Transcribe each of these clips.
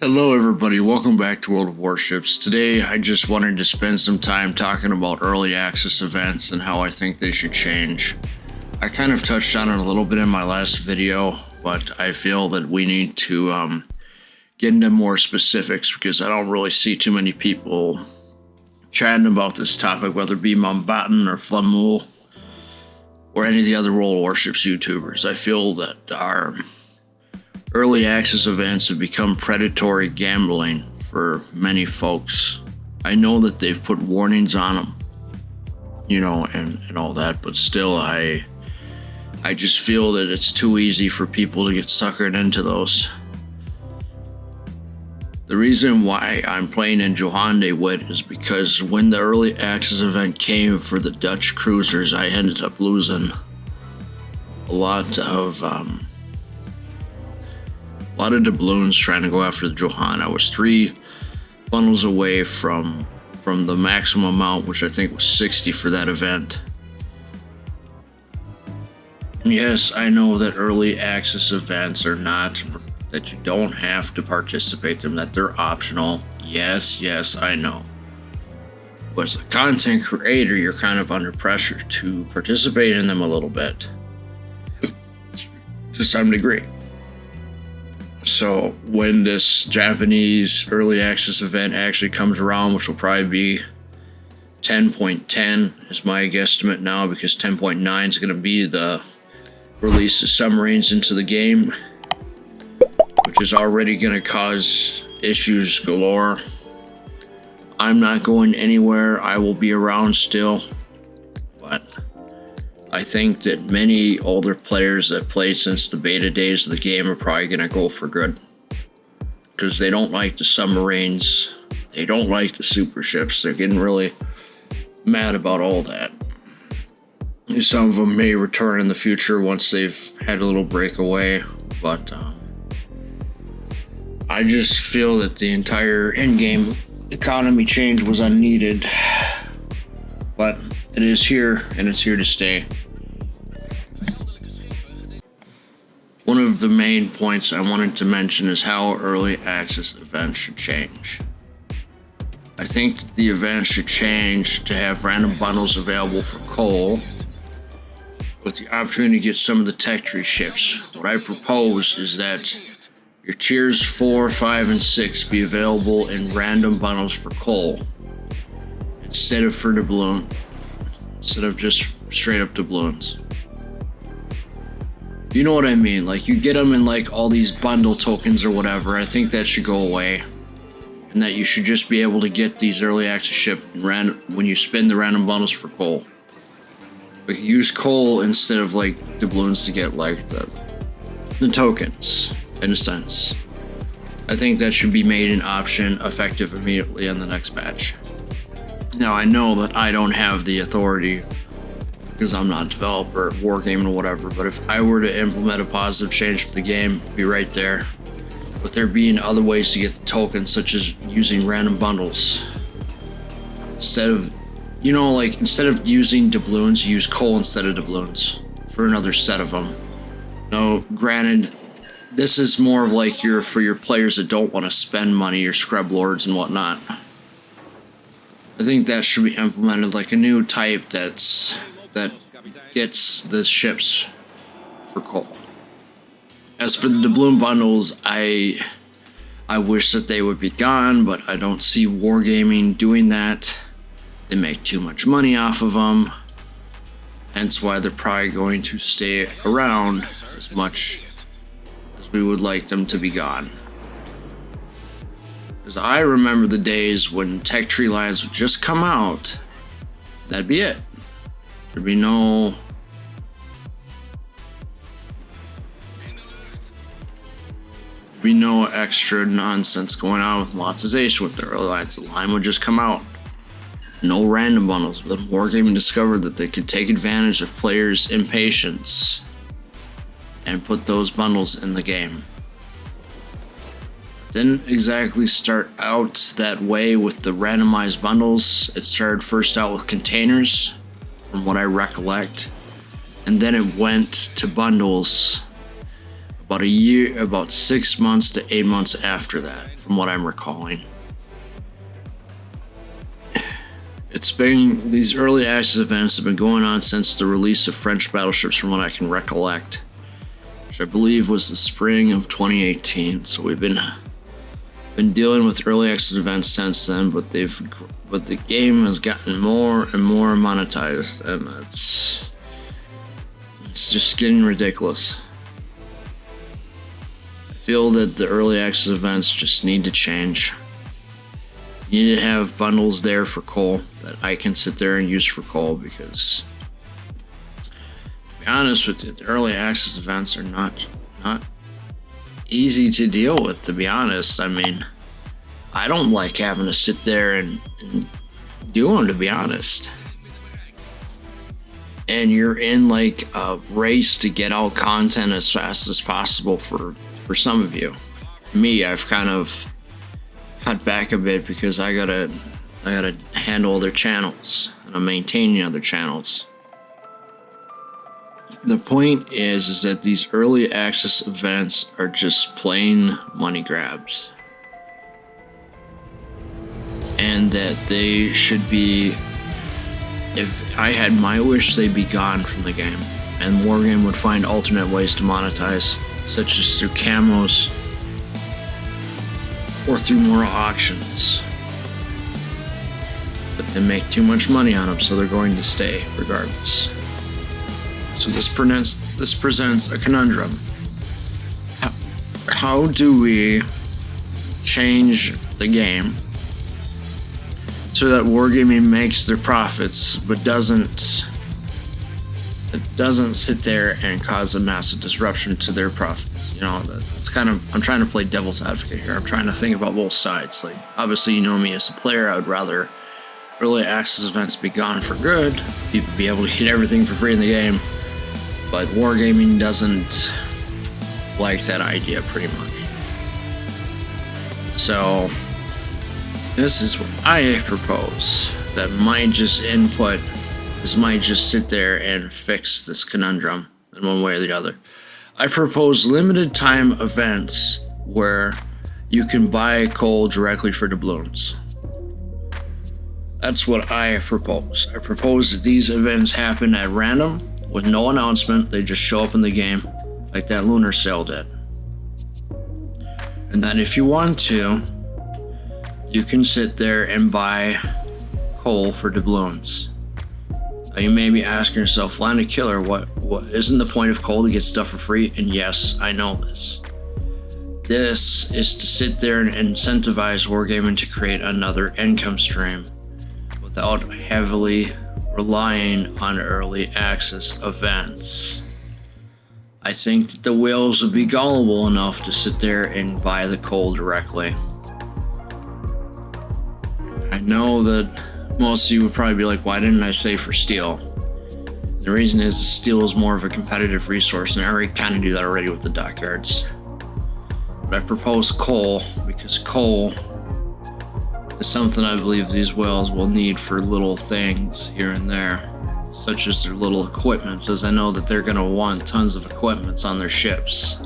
Hello everybody, welcome back to World of Warships. Today I just wanted to spend some time talking about early access events and how I think they should change. I kind of touched on it a little bit in my last video, but I feel that we need to get into more specifics because I don't really see too many people chatting about this topic, whether it be Mountbatten or Flamul or any of the other World of Warships YouTubers. I feel that our early access events have become predatory gambling for many folks. I know that they've put warnings on them, and all that, but still I just feel that it's too easy for people to get suckered into those. The reason why I'm playing in Johan de Witt is because when the early access event came for the Dutch cruisers, I ended up losing a lot of doubloons trying to go after the Johan. I was 3 bundles away from the maximum amount, which I think was 60 for that event. Yes, I know that early access events are not, that you don't have to participate in them, that they're optional. Yes, I know. But as a content creator, you're kind of under pressure to participate in them a little bit, to some degree. So when this Japanese early access event actually comes around, which will probably be 10.10 is my guesstimate now, because 10.9 is going to be the release of submarines into the game, which is already going to cause issues galore. I'm not going anywhere. I will be around still, but I think that many older players that played since the beta days of the game are probably going to go for good, because they don't like the submarines, they don't like the super ships. They're getting really mad about all that. Some of them may return in the future once they've had a little breakaway, but I just feel that the entire in-game economy change was unneeded, but it is here, and it's here to stay. One of the main points I wanted to mention is how early access events should change. I think the events should change to have random bundles available for coal, with the opportunity to get some of the tech tree ships. What I propose is that your tiers 4, 5, and 6 be available in random bundles for coal, instead of for doubloon. Instead of just straight up doubloons. You know what I mean? Like, you get them in like all these bundle tokens or whatever. I think that should go away, and that you should just be able to get these early access ship when you spin the random bundles for coal. But use coal instead of like doubloons to get like the tokens, in a sense. I think that should be made an option effective immediately on the next patch. Now, I know that I don't have the authority because I'm not a developer, wargaming or whatever, but if I were to implement a positive change for the game, it'd be right there. But there being other ways to get the tokens, such as using random bundles. Instead of using doubloons, use coal instead of doubloons for another set of them. Now, granted, this is more of like for your players that don't want to spend money, your scrub lords and whatnot. I think that should be implemented, like a new type that gets the ships for coal. As for the doubloon bundles, I wish that they would be gone, but I don't see wargaming doing that. They make too much money off of them, hence why they're probably going to stay around as much as we would like them to be gone. Because I remember the days when tech tree lines would just come out, that'd be it. There'd be no extra nonsense going on with monetization with the early lines. The line would just come out. No random bundles. But Wargaming discovered that they could take advantage of players' impatience and put those bundles in the game. Didn't exactly start out that way with the randomized bundles. It started first out with containers, from what I recollect, and then it went to bundles. about a year, about 6 months to 8 months after that, from what I'm recalling. It's been, these early access events have been going on since the release of French battleships, from what I can recollect, which I believe was the spring of 2018. So we've been dealing with early access events since then, but the game has gotten more and more monetized, and it's just getting ridiculous. I feel that the early access events just need to change. You need to have bundles there for coal that I can sit there and use for coal, because to be honest with you, the early access events are not easy to deal with, to be honest. I mean, I don't like having to sit there and do them, to be honest. And you're in like a race to get out content as fast as possible for some of you. Me, I've kind of cut back a bit because I gotta handle other channels, and I'm maintaining other channels. The point is that these early access events are just plain money grabs, and that they should be, if I had my wish, they'd be gone from the game, and Wargame would find alternate ways to monetize, such as through camos or through more auctions. But they make too much money on them, so they're going to stay regardless. So this presents a conundrum. How do we change the game so that Wargaming makes their profits, but doesn't sit there and cause a massive disruption to their profits? You know, that's kind of, I'm trying to play devil's advocate here. I'm trying to think about both sides. Like, obviously, you know me as a player, I would rather early access events be gone for good, people be able to get everything for free in the game, but Wargaming doesn't like that idea pretty much. So this is what I propose, that might just sit there and fix this conundrum in one way or the other. I propose limited time events where you can buy coal directly for doubloons. That's what I propose. I propose that these events happen at random with no announcement. They just show up in the game like that lunar sale did. And then if you want to, you can sit there and buy coal for doubloons. Now you may be asking yourself, Landedkiller, what isn't the point of coal to get stuff for free? And yes, I know this. This is to sit there and incentivize Wargaming to create another income stream without heavily relying on early access events. I think that the whales would be gullible enough to sit there and buy the coal directly. I know that most of you would probably be like, why didn't I say for steel? The reason is steel is more of a competitive resource, and I already kind of do that already with the dockyards. But I propose coal because coal is something I believe these whales will need for little things here and there, such as their little equipments, as I know that they're going to want tons of equipments on their ships.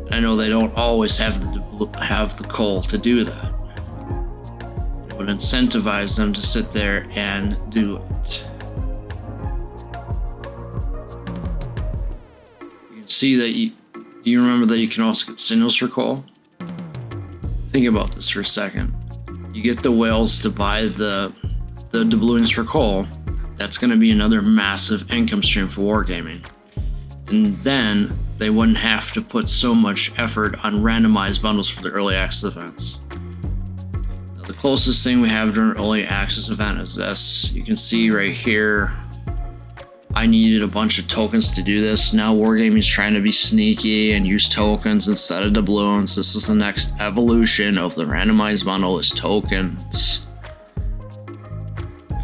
I know they don't always have the coal to do that. It would incentivize them to sit there and do it. You can see that do you remember that you can also get signals for coal? Think about this for a second. You get the whales to buy the doubloons for coal. That's going to be another massive income stream for Wargaming. And then they wouldn't have to put so much effort on randomized bundles for the early access events. Now, the closest thing we have to an early access event is this. You can see right here, I needed a bunch of tokens to do this. Now Wargaming is trying to be sneaky and use tokens instead of doubloons. This is the next evolution of the randomized bundle, is tokens.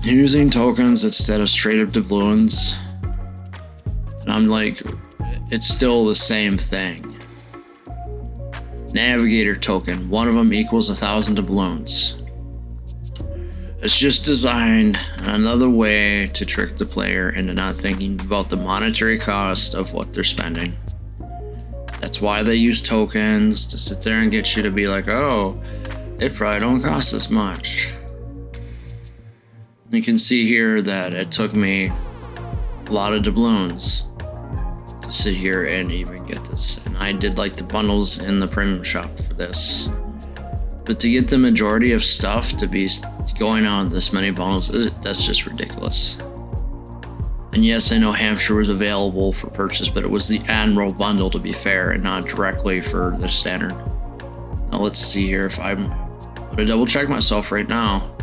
Using tokens instead of straight up doubloons. And I'm like, it's still the same thing. Navigator token, one of them equals 1,000 doubloons. It's just designed another way to trick the player into not thinking about the monetary cost of what they're spending. That's why they use tokens, to sit there and get you to be like, oh, it probably don't cost as much. You can see here that it took me a lot of doubloons to sit here and even get this. And I did like the bundles in the premium shop for this. But to get the majority of stuff to be going on this many bundles, that's just ridiculous. And yes, I know Hampshire was available for purchase, but it was the Admiral bundle, to be fair, and not directly for the standard. Now let's see here if I'm going to double check myself right now.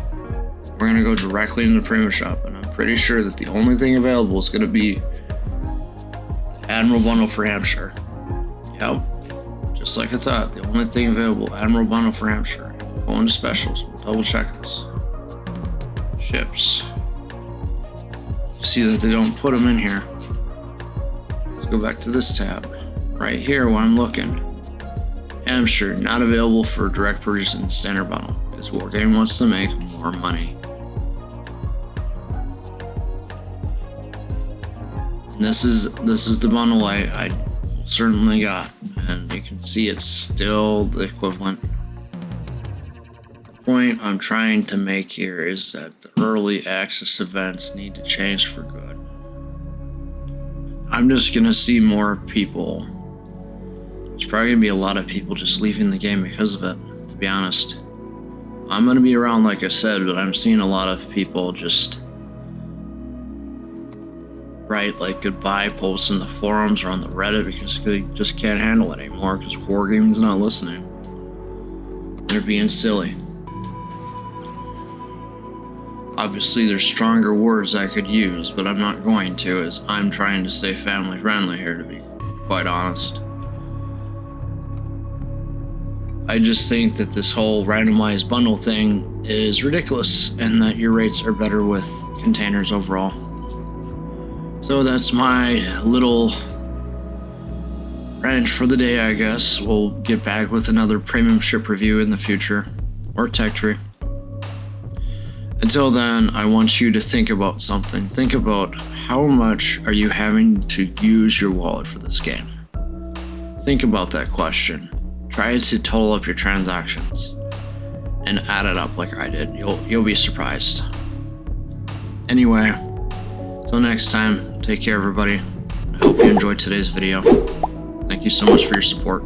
We're going to go directly into the premium shop, and I'm pretty sure that the only thing available is going to be the Admiral bundle for Hampshire. Yep, just like I thought, the only thing available, Admiral bundle for Hampshire. Going to specials, we'll double check this. Ships. See that they don't put them in here. Let's go back to this tab. Right here where I'm looking. Hampshire, not available for direct purchase in the standard bundle, because Wargaming wants to make more money. And this is the bundle I certainly got, and you can see it's still the equivalent. The point I'm trying to make here is that the early access events need to change for good. I'm just gonna see more people. There's probably gonna be a lot of people just leaving the game because of it, to be honest. I'm gonna be around, like I said, but I'm seeing a lot of people just write like goodbye posts in the forums or on the Reddit because they just can't handle it anymore because Wargaming's not listening. They're being silly. Obviously, there's stronger words I could use, but I'm not going to, as I'm trying to stay family friendly here, to be quite honest. I just think that this whole randomized bundle thing is ridiculous, and that your rates are better with containers overall. So that's my little rant for the day, I guess. We'll get back with another premium ship review in the future, or tech tree. Until then, I want you to think about something. Think about how much are you having to use your wallet for this game? Think about that question. Try to total up your transactions and add it up like I did. You'll be surprised. Anyway, till next time, take care everybody. I hope you enjoyed today's video. Thank you so much for your support.